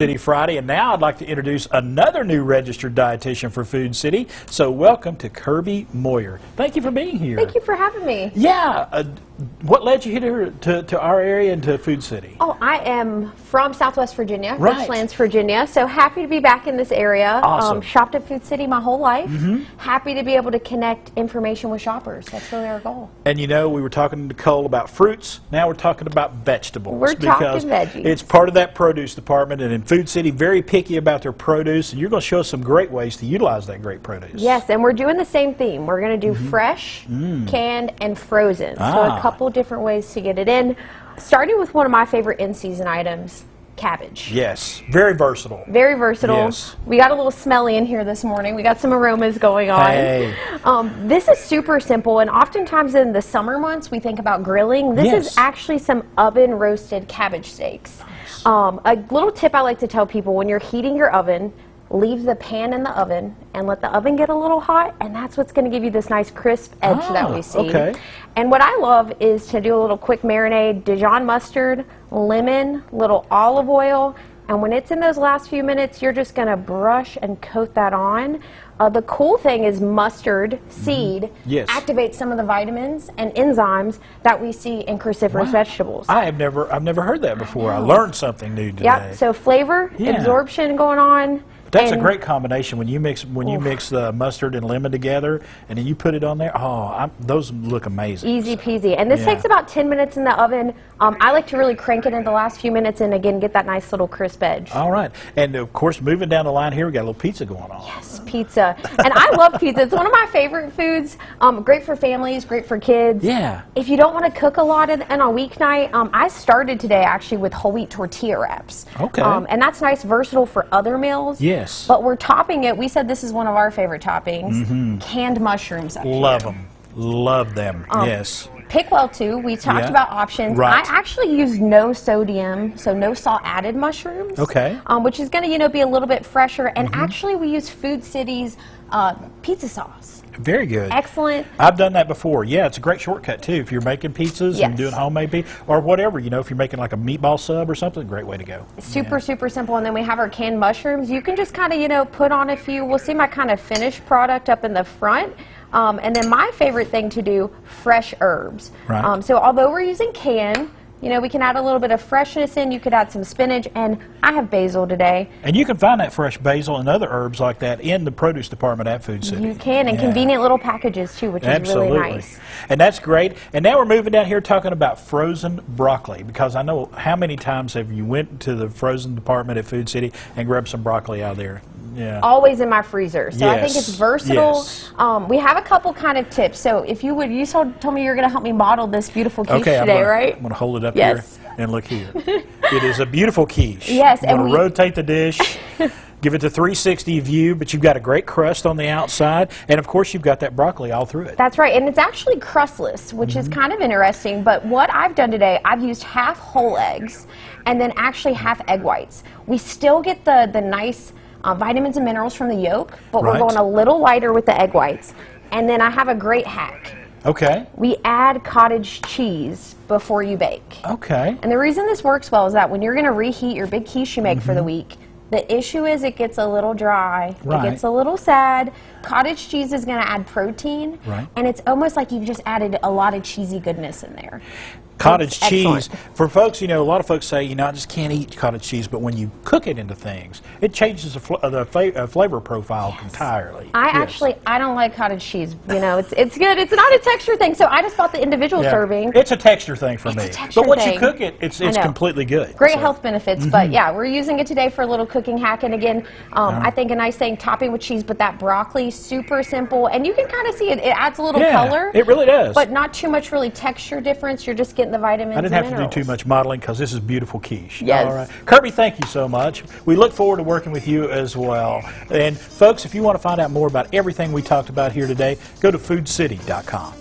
City Friday, and now I'd like to introduce another new registered dietitian for Food City. So welcome to Kirby Moir. Thank you for being here. Thank you for having me. Yeah, what led you here to our area and to Food City? Oh, I am from Southwest Virginia, Right. Richlands, Virginia. So happy to be back in this area. Awesome. Shopped at Food City my whole life. Happy to be able to connect information with shoppers. That's really our goal. And you know, we were talking to Nicole about fruits. Now we're talking about vegetables. We're because talking veggies. It's part of that produce department, and in Food City, very picky about their produce, and you're going to show us some great ways to utilize that great produce. Yes, and we're doing the same theme. We're going to do fresh, canned, and frozen. So a couple different ways to get it in. Starting with one of my favorite in-season items, cabbage. Yes, very versatile. Very versatile. Yes. We got a little smelly in here this morning. We got some aromas going on. Hey. This is super simple, and oftentimes in the summer months we think about grilling. This is actually some oven roasted cabbage steaks. A little tip I like to tell people: when you're heating your oven, leave the pan in the oven and let the oven get a little hot, and that's what's going to give you this nice crisp edge that we see. Okay. And what I love is to do a little quick marinade: Dijon mustard, lemon, little olive oil, and when it's in those last few minutes, you're just going to brush and coat that on. The cool thing is mustard seed activates some of the vitamins and enzymes that we see in cruciferous vegetables. I've never heard that before. I learned something new today. Yep. So flavor, absorption going on. But that's a great combination when you mix the mustard and lemon together, and then you put it on there. Oh, those look amazing. Easy peasy. And this takes about 10 minutes in the oven. I like to really crank it in the last few minutes and again get that nice little crisp edge. All right. And of course, moving down the line here, we got a little pizza going on. Yes, pizza. And I love pizza. It's one of my favorite foods. Great for families, great for kids. Yeah. If you don't want to cook a lot on a weeknight, I started today actually with whole wheat tortilla wraps. Okay. And that's nice, versatile for other meals. Yes. But we're topping it. We said this is one of our favorite toppings. Canned mushrooms. Love them. Love them. Yes. Pick well too. We talked about options. Right. I actually use no sodium, so no salt added mushrooms. Okay. Which is going to be a little bit fresher. And actually, we use Food City's pizza sauce. Very good. Excellent. I've done that before. Yeah, it's a great shortcut too. If you're making pizzas and doing homemade pizza or whatever, if you're making like a meatball sub or something, great way to go. Super simple. And then we have our canned mushrooms. You can just kind of put on a few. We'll see my kind of finished product up in the front. And then my favorite thing to do, fresh herbs. Right. So although we're using canned, we can add a little bit of freshness in. You could add some spinach, and I have basil today. And you can find that fresh basil and other herbs like that in the produce department at Food City. You can, and convenient little packages too, which is really nice. And that's great. And now we're moving down here talking about frozen broccoli, because I know how many times have you went to the frozen department at Food City and grabbed some broccoli out of there. Yeah. Always in my freezer. So I think it's versatile. We have a couple kind of tips. So if you would, you told me you were going to help me model this beautiful quiche today, right? I'm going to hold it up here and look here. It is a beautiful quiche. Yes. I'm going to rotate the dish, give it the 360 view, but you've got a great crust on the outside, and of course you've got that broccoli all through it. That's right, and it's actually crustless, which is kind of interesting, but what I've done today, I've used half whole eggs and then actually half egg whites. We still get the nice vitamins and minerals from the yolk, but we're going a little lighter with the egg whites. And then I have a great hack. Okay. We add cottage cheese before you bake. Okay. And the reason this works well is that when you're going to reheat your big quiche you make for the week, the issue is it gets a little dry, it gets a little sad. Cottage cheese is going to add protein, and it's almost like you've just added a lot of cheesy goodness in there. Cottage cheese, for folks, a lot of folks say, I just can't eat cottage cheese, but when you cook it into things, it changes the flavor profile entirely. I don't like cottage cheese. It's good. It's not a texture thing, so I just bought the individual serving. It's a texture thing for me. But once you cook it, it's completely good. Great health benefits, but yeah, we're using it today for a little cooking hack. And again, I think a nice thing, topping with cheese, but that broccoli, super simple, and you can kind of see it. It adds a little color. It really does. But not too much really texture difference. You're just getting the vitamins and minerals. I didn't have to do too much modeling because this is beautiful quiche. Yes. All right. Kirby, thank you so much. We look forward to working with you as well. And folks, if you want to find out more about everything we talked about here today, go to foodcity.com.